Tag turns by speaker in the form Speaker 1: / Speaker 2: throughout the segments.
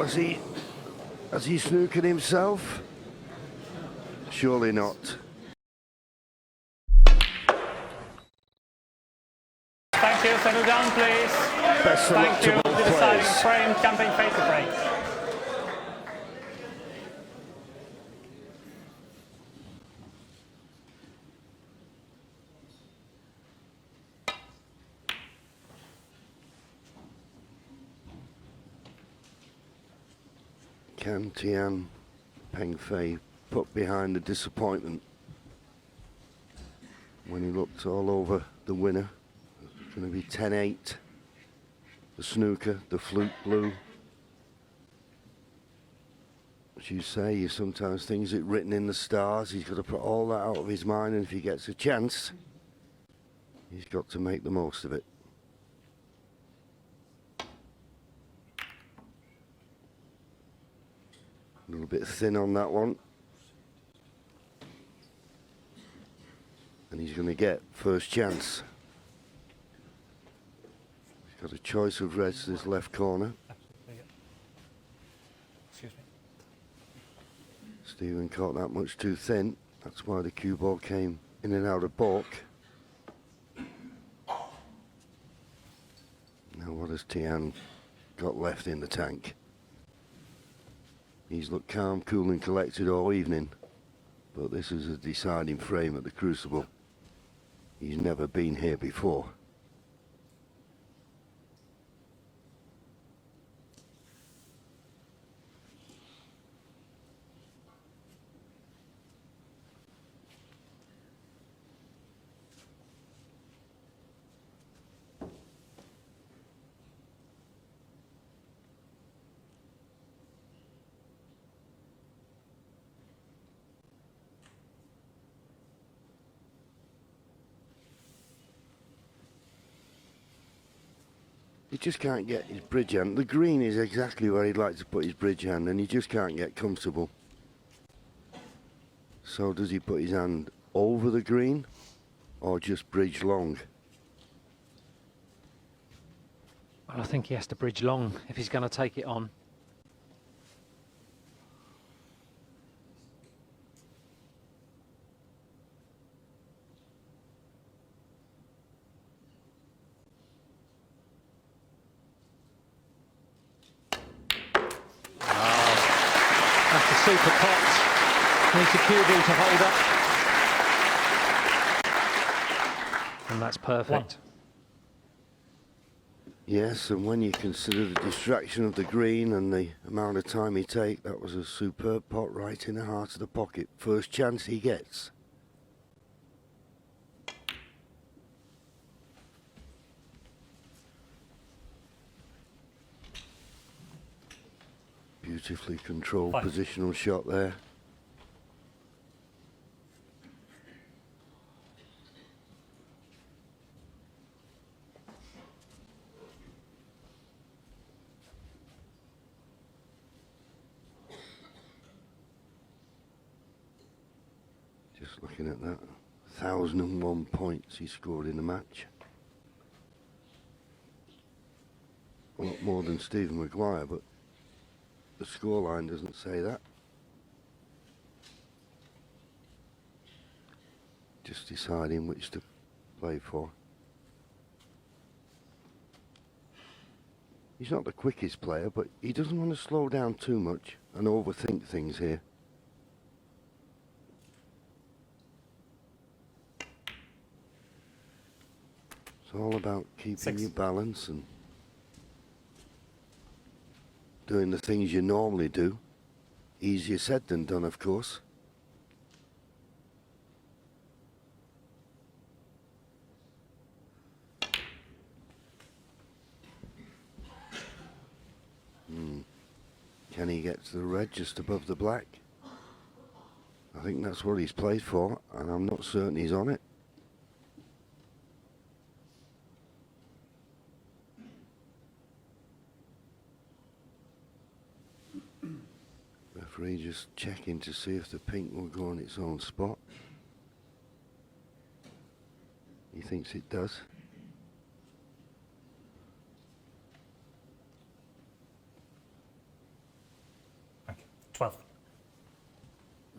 Speaker 1: Has he snookered himself? Surely not.
Speaker 2: Thank you. Settle down, please.
Speaker 1: Best of luck
Speaker 2: Thank you.
Speaker 1: to both
Speaker 2: The deciding
Speaker 1: players.
Speaker 2: frame, Tian Pengfei to break.
Speaker 1: Can Tian Pengfei put behind the disappointment when he looked all over the winner? It's going to be 10-8. The snooker, the fluke blue. As you say, sometimes things are written in the stars. He's got to put all that out of his mind, and if he gets a chance, he's got to make the most of it. A little bit thin on that one. And he's going to get first chance. He's got a choice of reds to his left corner.
Speaker 2: Excuse me.
Speaker 1: Stephen caught that much too thin. That's why the cue ball came in and out of balk. Now what has Tian got left in the tank? He's looked calm, cool and collected all evening, but this is a deciding frame at the Crucible. He's never been here before. He just can't get his bridge hand. The green is exactly where he'd like to put his bridge hand, and he just can't get comfortable. So does he put his hand over the green or just bridge long?
Speaker 3: Well, I think he has to bridge long if he's going to take it on. That's a super pot. Needs a cue ball to hold up. And that's perfect.
Speaker 1: Yes, and when you consider the distraction of the green and the amount of time he takes, that was a superb pot right in the heart of the pocket. First chance he gets. Beautifully controlled positional shot there. Just looking at that, 1,001 points he scored in the match. A lot more than Stephen Maguire, but the scoreline doesn't say that. Just deciding which to play for. He's not the quickest player, but he doesn't want to slow down too much and overthink things here. It's all about keeping your balance and doing the things you normally do. Easier said than done, of course. Can he get to the red just above the black? I think that's what he's played for, and I'm not certain he's on it. Referee just checking to see if the pink will go on its own spot. He thinks it does.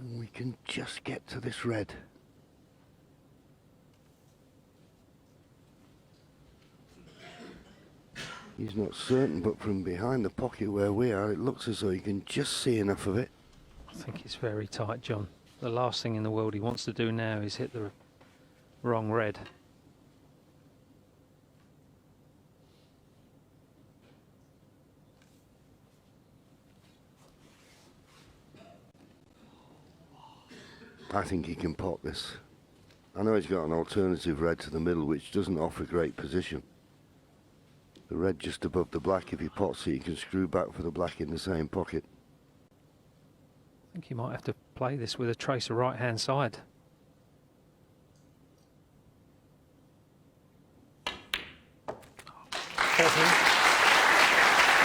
Speaker 1: And we can just get to this red. He's not certain, but from behind the pocket where we are, it looks as though he can just see enough of it.
Speaker 3: I think it's very tight, John. The last thing in the world he wants to do now is hit the wrong red.
Speaker 1: I think he can pot this. I know he's got an alternative red to the middle, which doesn't offer great position. The red just above the black, if he pots it, he can screw back for the black in the same pocket.
Speaker 3: I think he might have to play this with a tracer right-hand side.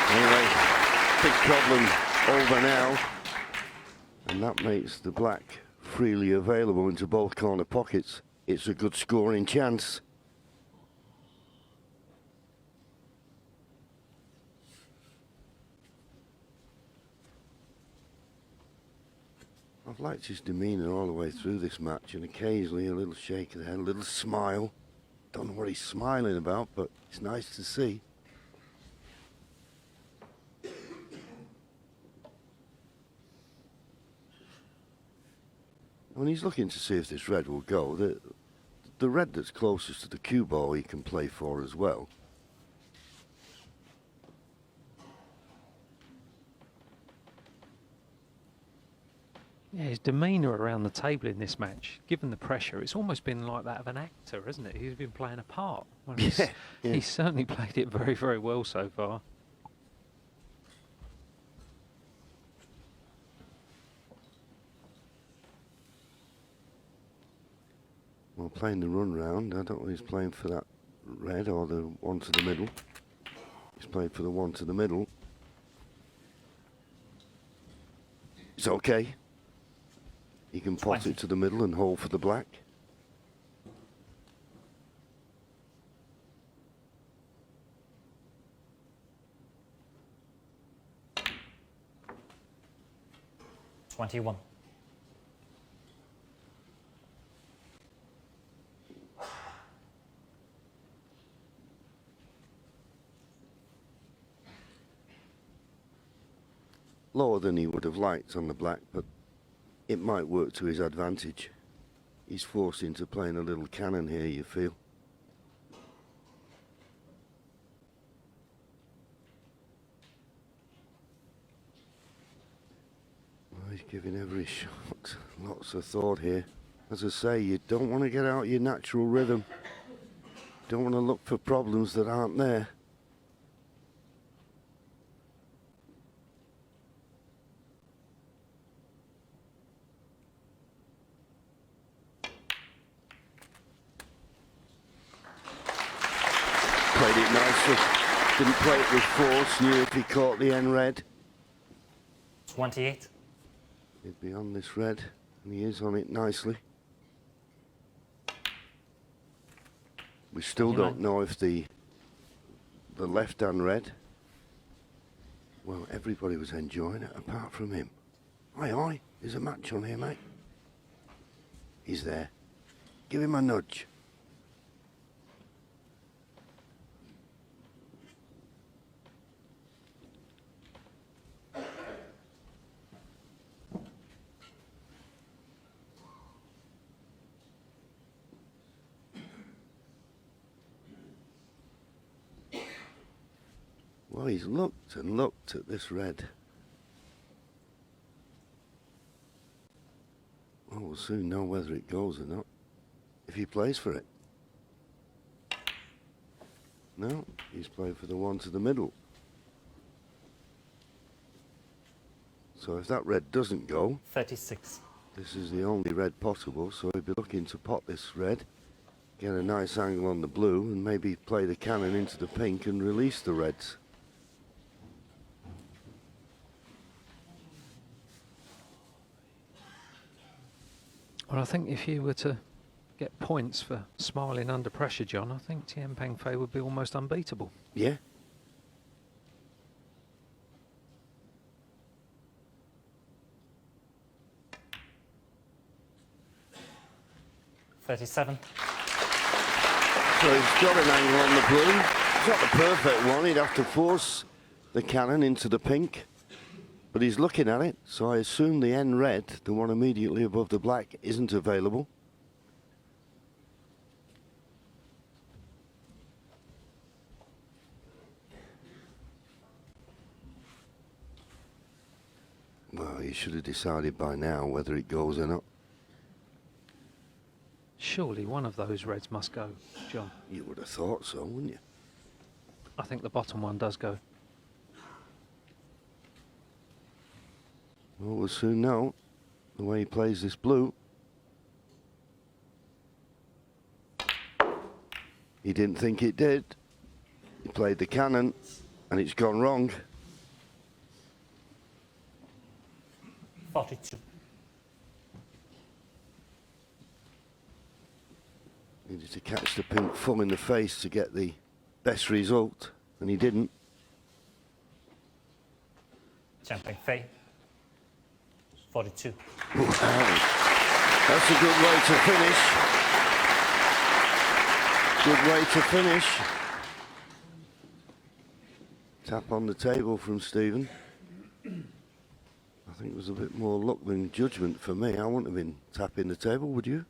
Speaker 1: Anyway, big problem over now. And that makes the black freely available into both corner pockets. It's a good scoring chance. I've liked his demeanour all the way through this match, and occasionally a little shake of the head, a little smile. Don't know what he's smiling about, but it's nice to see. When he's looking to see if this red will go, the red that's closest to the cue ball he can play for as well.
Speaker 3: Yeah, his demeanour around the table in this match, given the pressure, it's almost been like that of an actor, hasn't it? He's been playing a part. Well,
Speaker 1: Yeah.
Speaker 3: He's certainly played it very, very well so far.
Speaker 1: Well, playing the run round, I don't know if he's playing for that red or the one to the middle. He's playing for the one to the middle. It's okay. He can pot it to the middle and hold for the black.
Speaker 2: $21.
Speaker 1: Lower than he would have liked on the black, but it might work to his advantage. He's forced into playing a little cannon here, you feel. Well, he's giving every shot lots of thought here. As I say, you don't want to get out your natural rhythm. Don't want to look for problems that aren't there. Played it nicely. Didn't play it with force. Knew if he caught the end red,
Speaker 2: 28.
Speaker 1: he'd be on this red, and he is on it nicely. We still don't know if the left-hand red. Well, everybody was enjoying it apart from him. Aye, aye, there's a match on here, mate. He's there. Give him a nudge. Well, he's looked and looked at this red. Well, we'll soon know whether it goes or not, if he plays for it. No, he's played for the one to the middle. So if that red doesn't go,
Speaker 2: 36.
Speaker 1: this is the only red possible, so he'll be looking to pot this red, get a nice angle on the blue, and maybe play the cannon into the pink and release the reds.
Speaker 3: Well, I think if you were to get points for smiling under pressure, John, I think Tian Pengfei would be almost unbeatable.
Speaker 1: Yeah.
Speaker 2: 37.
Speaker 1: So he's got an angle on the blue. It's not the perfect one. He'd have to force the cannon into the pink. But he's looking at it, so I assume the end red, the one immediately above the black, isn't available. Well, you should have decided by now whether it goes or not.
Speaker 3: Surely one of those reds must go, John.
Speaker 1: You would have thought so, wouldn't you?
Speaker 3: I think the bottom one does go.
Speaker 1: Well, we'll soon know the way he plays this blue. He didn't think it did. He played the cannon, and it's gone wrong.
Speaker 2: 42.
Speaker 1: Needed to catch the pink thumb in the face to get the best result, and he didn't.
Speaker 2: Tian Pengfei. 42.
Speaker 1: Wow. That's a good way to finish. Good way to finish. Tap on the table from Stephen. I think it was a bit more luck than judgment for me. I wouldn't have been tapping the table, would you?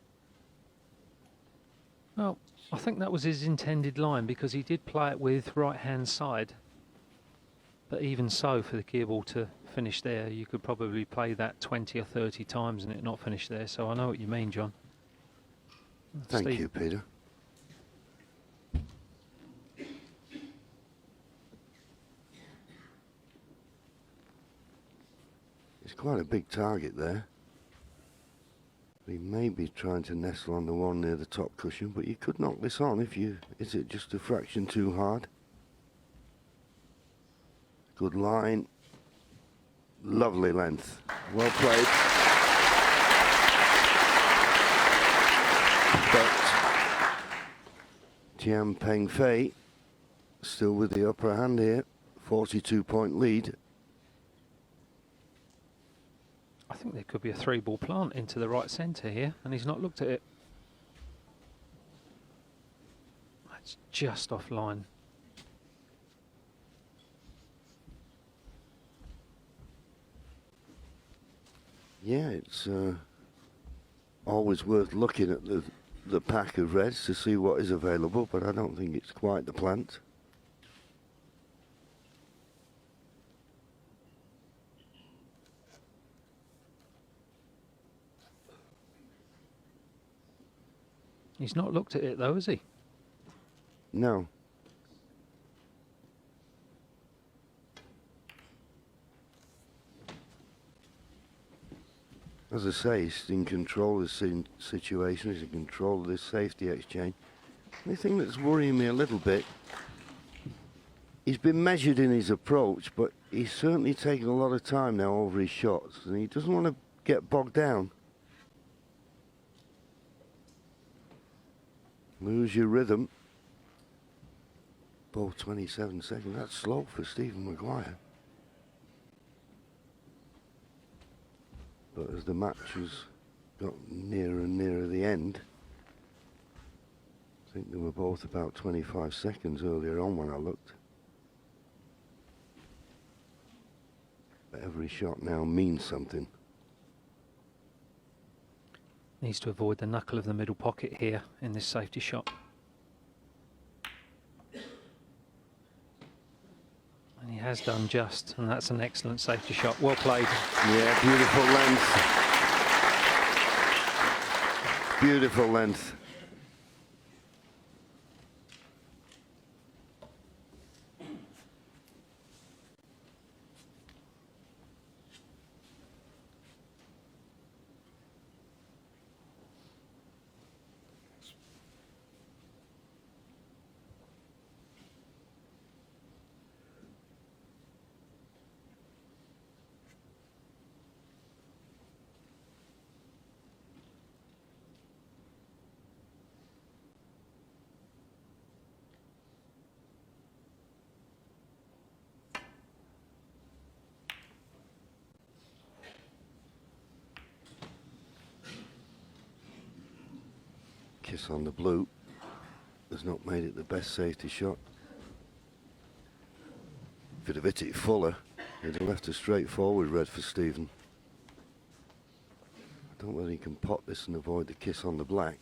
Speaker 3: Well, I think that was his intended line because he did play it with right-hand side. But even so, for the gear ball to finish there, you could probably play that 20 or 30 times and it not finish there. So I know what you mean, John.
Speaker 1: Thank
Speaker 3: Steve.
Speaker 1: you, Peter. It's quite a big target there. He may be trying to nestle on the one near the top cushion, but you could knock this on if you... Is it just a fraction too hard? Good line. Lovely length. Well played. But Tian Pengfei still with the upper hand here. 42-point lead.
Speaker 3: I think there could be a 3-ball plant into the right centre here, and he's not looked at it. That's just offline.
Speaker 1: Yeah, it's always worth looking at the pack of reds to see what is available, but I don't think it's quite the plant.
Speaker 3: He's not looked at it though, has he?
Speaker 1: No. As I say, he's in control of the situation, he's in control of this safety exchange. The thing that's worrying me a little bit, he's been measured in his approach, but he's certainly taken a lot of time now over his shots, and he doesn't want to get bogged down. Lose your rhythm. Both 27 seconds. That's slow for Stephen Maguire. But as the match has got nearer and nearer the end, I think they were both about 25 seconds earlier on when I looked. But every shot now means something.
Speaker 3: Needs to avoid the knuckle of the middle pocket here in this safety shot. And he has done just, and that's an excellent safety shot. Well played.
Speaker 1: Yeah, beautiful length. Beautiful length. kiss on the blue has not made it the best safety shot. If he'd have hit it fuller, he'd have left a straightforward red for Stephen. I don't know whether he can pot this and avoid the kiss on the black.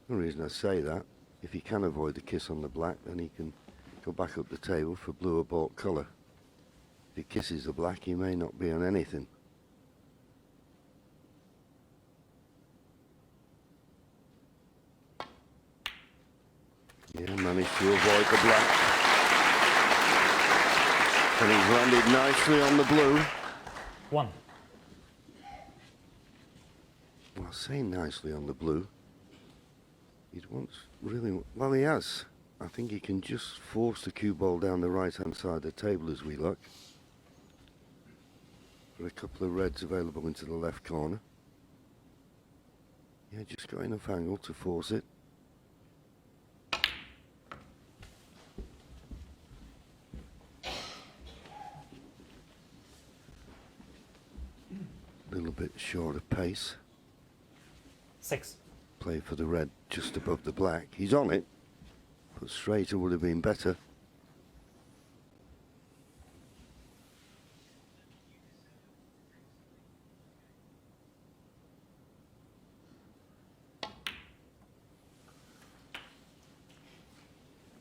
Speaker 1: The reason I say that, if he can avoid the kiss on the black, then he can go back up the table for blue or baulk colour. If he kisses the black, he may not be on anything. Yeah, managed to avoid the black. And he's landed nicely on the blue.
Speaker 2: 1.
Speaker 1: Well, saying nicely on the blue, he'd once really, well he has. I think he can just force the cue ball down the right hand side of the table as we look. For a couple of reds available into the left corner. Yeah, just got enough angle to force it. A little bit short of pace.
Speaker 2: 6.
Speaker 1: Play for the red just above the black. He's on it, but straighter would have been better.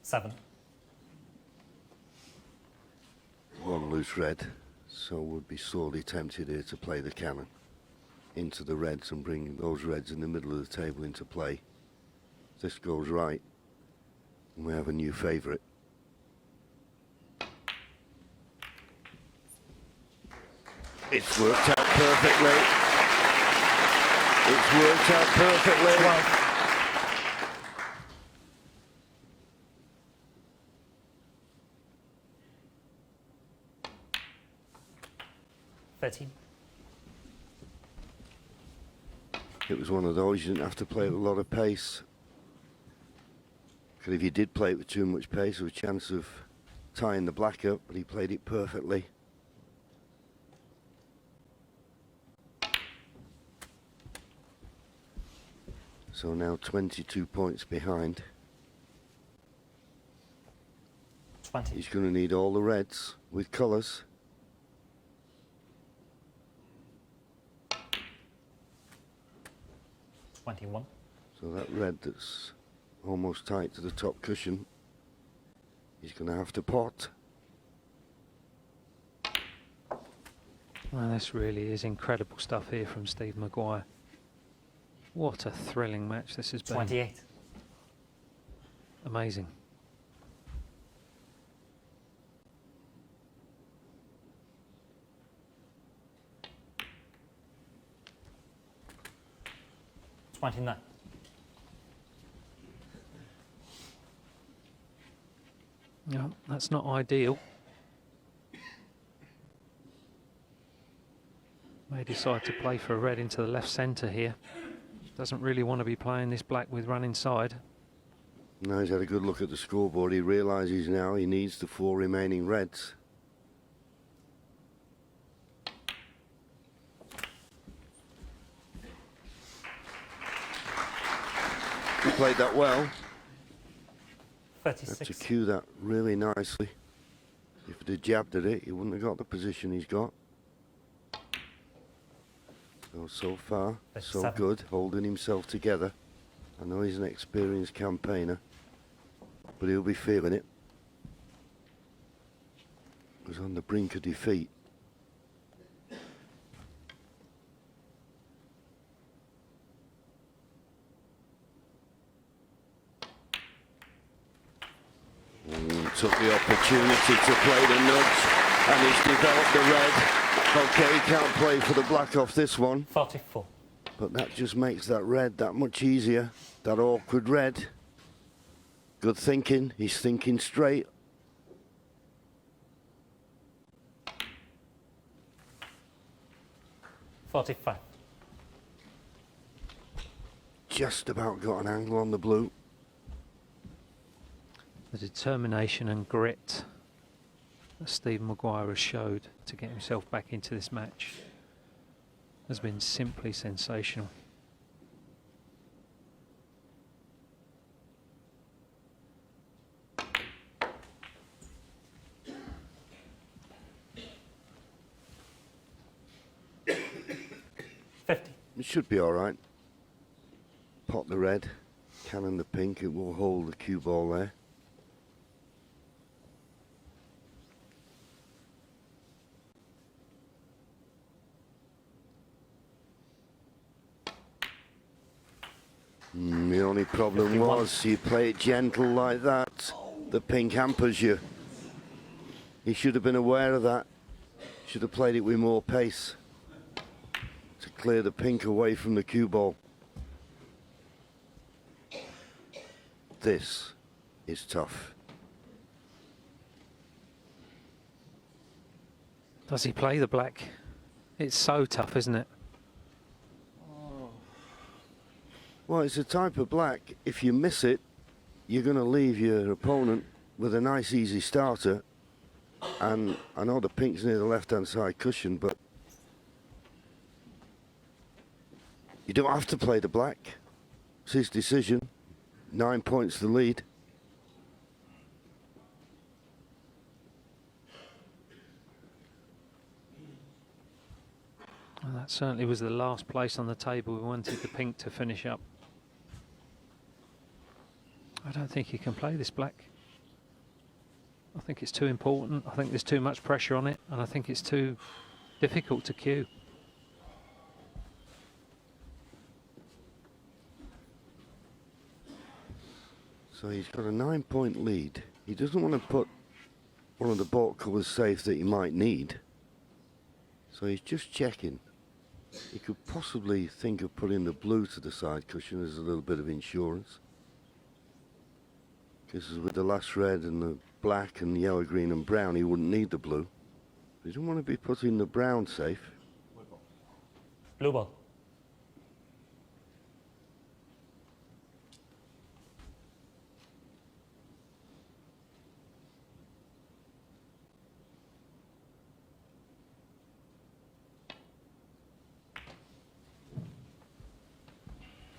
Speaker 2: Seven.
Speaker 1: One loose red, so would be sorely tempted here to play the cannon into the reds and bring those reds in the middle of the table into play. If this goes right, and we have a new favourite. It's worked out perfectly. It's worked out perfectly.
Speaker 2: 12. 13.
Speaker 1: It was one of those, you didn't have to play it with a lot of pace. Because if you did play it with too much pace, there was a chance of tying the black up, but he played it perfectly. So now 22 points behind.
Speaker 2: 20.
Speaker 1: He's going to need all the reds with colours.
Speaker 2: 21.
Speaker 1: So that red that's almost tight to the top cushion, he's going to have to pot.
Speaker 3: Well, this really is incredible stuff here from Steve Maguire. What a thrilling match this has been.
Speaker 2: 28.
Speaker 3: Amazing.
Speaker 2: $29.
Speaker 3: No, that's not ideal. May decide to play for a red into the left centre here. Doesn't really want to be playing this black with run inside.
Speaker 1: Now he's had a good look at the scoreboard. He realises now he needs the 4 remaining reds. He played that well.
Speaker 2: 36.
Speaker 1: Had to cue that really nicely. If he'd have jabbed at it, he wouldn't have got the position he's got. So far, so
Speaker 2: 37.
Speaker 1: good, holding himself together. I know he's an experienced campaigner, but he'll be feeling it. He was on the brink of defeat. Took the opportunity to play the nudge, and he's developed the red. Okay, he can't play for the black off this one,
Speaker 2: 44.
Speaker 1: but that just makes that red that much easier. That awkward red. Good thinking, he's thinking straight.
Speaker 2: $45.
Speaker 1: Just about got an angle on the blue.
Speaker 3: The determination and grit that Steve Maguire has showed to get himself back into this match. has been simply sensational.
Speaker 2: $50.
Speaker 1: It should be all right. Pot the red, cannon the pink. It will hold the cue ball there. The only problem
Speaker 2: 51.
Speaker 1: was you play it gentle like that. The pink hampers you. He should have been aware of that. Should have played it with more pace to clear the pink away from the cue ball. This is tough.
Speaker 3: Does he play the black? It's so tough, isn't it?
Speaker 1: Well, it's a type of black. If you miss it, you're going to leave your opponent with a nice easy starter. And I know the pink's near the left-hand side cushion, but you don't have to play the black. It's his decision. 9 points the lead.
Speaker 3: Well, that certainly was the last place on the table. We wanted the pink to finish up. I don't think he can play this black. I think it's too important. I think there's too much pressure on it, and I think it's too difficult to cue.
Speaker 1: So he's got a 9-point lead. He doesn't want to put one of the baulk colours safe that he might need. So he's just checking. He could possibly think of putting the blue to the side cushion as a little bit of insurance. Because with the last red and the black and yellow, green and brown, he wouldn't need the blue. He doesn't want to be putting the brown safe.
Speaker 2: Blue ball.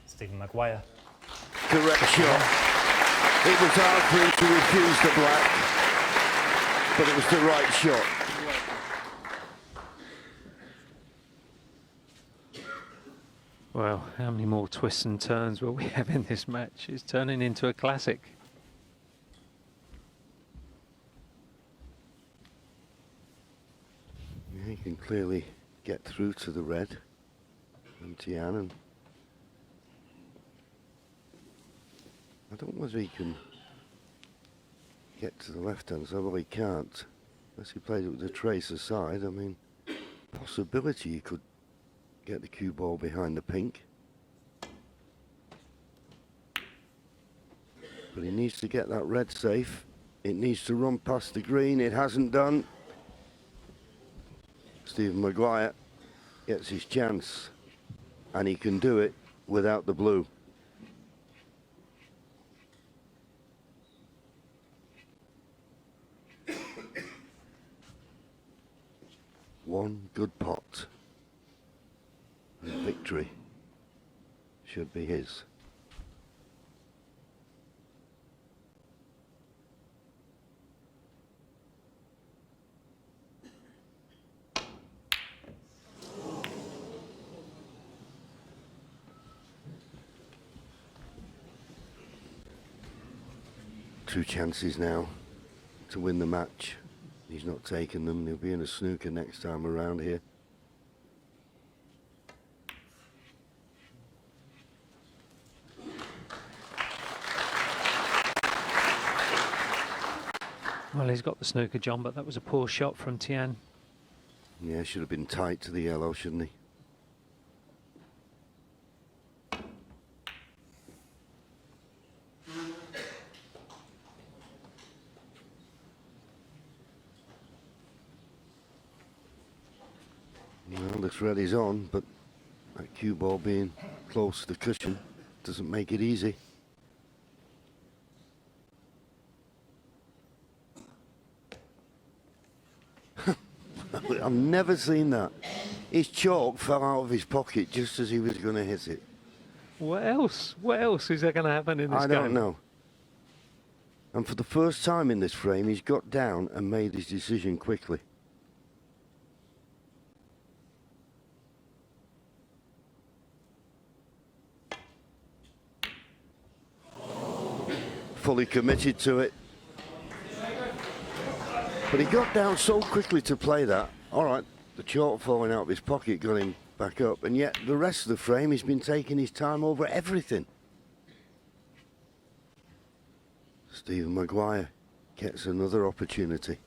Speaker 2: Stephen Maguire.
Speaker 1: Correct shot. It was hard for him to refuse the black, but it was the right shot.
Speaker 3: Well, how many more twists and turns will we have in this match? It's turning into a classic.
Speaker 1: Yeah, he can clearly get through to the red and Tian, and I don't know whether he can get to the left-hand side. Well, he can't, unless he played it with the trace aside. I mean, possibility he could get the cue ball behind the pink. But he needs to get that red safe. It needs to run past the green. It hasn't done. Stephen Maguire gets his chance, and he can do it without the blue. One good pot, and victory should be his. Two chances now to win the match. He's not taken them. He'll be in a snooker next time around here.
Speaker 3: Well, he's got the snooker, John, but that was a poor shot from Tian.
Speaker 1: Yeah, should have been tight to the yellow, shouldn't he? Well, this red is on, but that cue ball being close to the cushion doesn't make it easy. I've never seen that. His chalk fell out of his pocket just as he was going to hit it.
Speaker 3: What else? What else is there going to happen in this game?
Speaker 1: I don't know. And for the first time in this frame, he's got down and made his decision quickly. Fully committed to it. But he got down so quickly to play that. All right, the chalk falling out of his pocket got him back up, and yet the rest of the frame he's been taking his time over everything. Stephen Maguire gets another opportunity.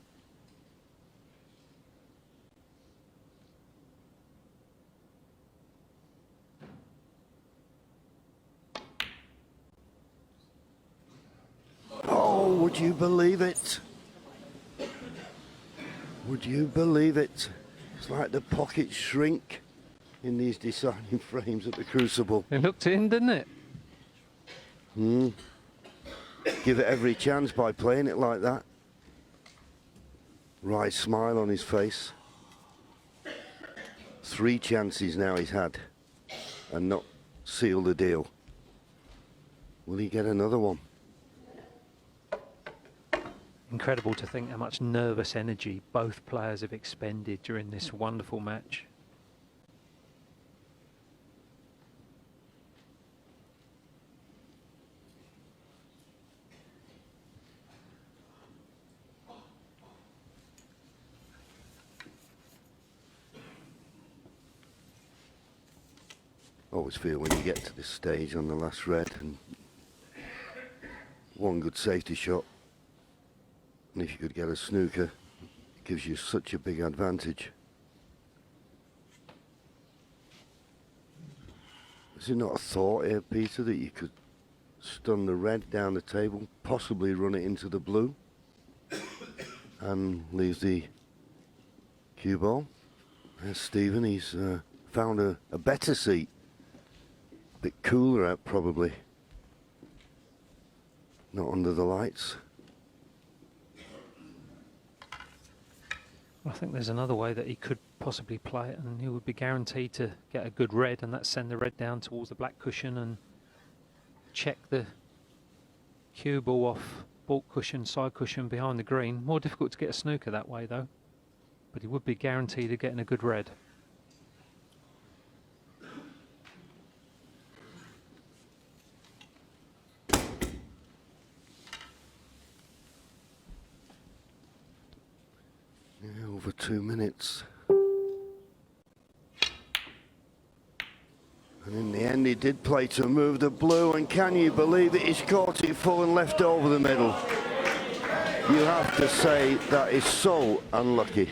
Speaker 1: Oh, would you believe it? Would you believe it? It's like the pockets shrink in these deciding frames at the Crucible.
Speaker 3: It looked in, didn't it?
Speaker 1: Give it every chance by playing it like that. Wry smile on his face. 3 chances now he's had and not sealed the deal. Will he get another one?
Speaker 3: Incredible to think how much nervous energy both players have expended during this wonderful match.
Speaker 1: Always feel when you get to this stage on the last red and one good safety shot, and if you could get a snooker, it gives you such a big advantage. Is it not a thought here, Peter, that you could stun the red down the table, possibly run it into the blue, and leave the cue ball? There's Stephen, he's found a better seat. Bit cooler out, probably. Not under the lights.
Speaker 3: I think there's another way that he could possibly play it, and he would be guaranteed to get a good red, and that's send the red down towards the black cushion and check the cue ball off baulk cushion, side cushion behind the green. More difficult to get a snooker that way, though. But he would be guaranteed of getting a good red.
Speaker 1: Over 2 minutes. And in the end he did play to move the blue, and can you believe it, he's caught it full and left over the middle. You have to say that is so unlucky.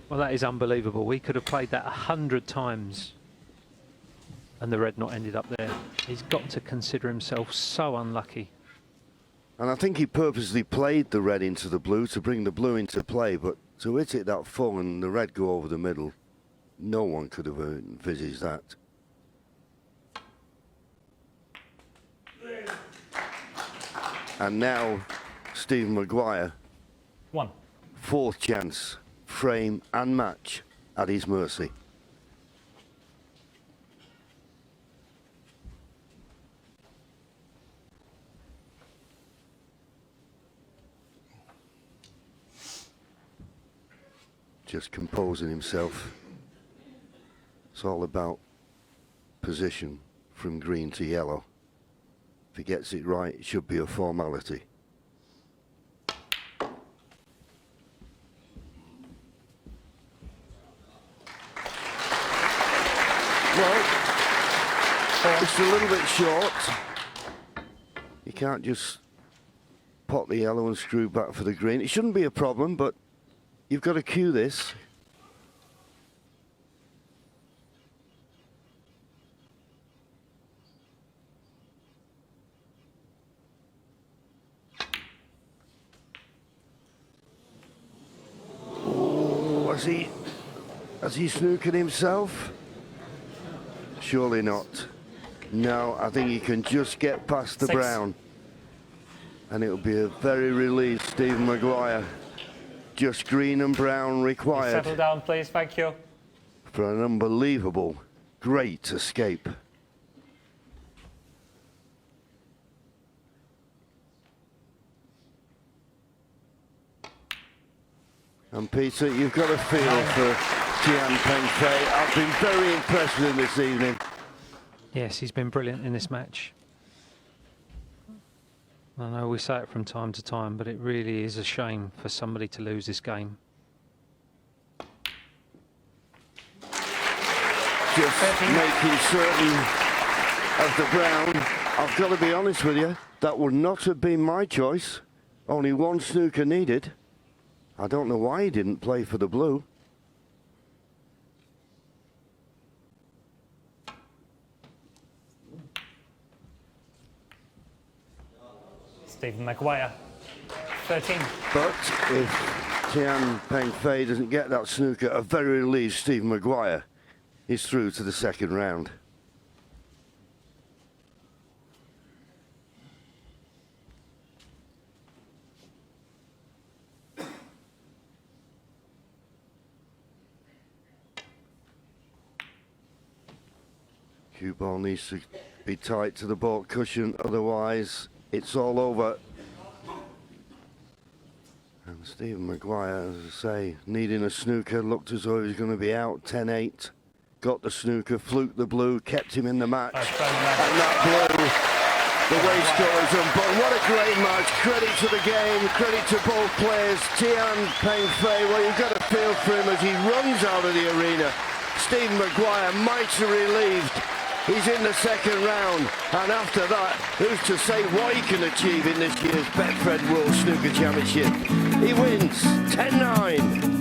Speaker 3: Well, that is unbelievable. We could have played that 100 times and the red not ended up there. He's got to consider himself so unlucky.
Speaker 1: And I think he purposely played the red into the blue to bring the blue into play, but to hit it that full and the red go over the middle, no one could have envisaged that. And now Stephen Maguire,
Speaker 2: 1.
Speaker 1: 4th chance, frame and match at his mercy. Just composing himself. It's all about position from green to yellow. If he gets it right, it should be a formality. Well, it's a little bit short. You can't just pot the yellow and screw back for the green. It shouldn't be a problem, but you've got to cue this. Oh, has he snookered himself? Surely not. No, I think he can just get past the
Speaker 2: 6.
Speaker 1: brown. And it'll be a very relieved Stephen Maguire. Just green and brown required.
Speaker 2: Settle down, please. Thank you.
Speaker 1: for an unbelievable, great escape. And Peter, you've got a feel for Tian Pengfei. I've been very impressed with him this evening.
Speaker 3: Yes, he's been brilliant in this match. I know we say it from time to time, but it really is a shame for somebody to lose this game.
Speaker 1: Just making certain of the brown. I've got to be honest with you, that would not have been my choice. Only one snooker needed. I don't know why he didn't play for the blue.
Speaker 2: Stephen Maguire, 13.
Speaker 1: But if Tian Pengfei doesn't get that snooker, at very least Stephen Maguire is through to the second round. Cue ball needs to be tight to the baulk cushion, otherwise it's all over. And Stephen Maguire, as I say, needing a snooker, looked as though he was going to be out 10-8. Got the snooker, fluked the blue, kept him in the match. And that blue, the way scores on. But what a great match. Credit to the game, credit to both players. Tian Pengfei, well, you've got to feel for him as he runs out of the arena. Stephen Maguire, mighty relieved. He's in the second round, and after that, who's to say what he can achieve in this year's Betfred World Snooker Championship? He wins 10-9.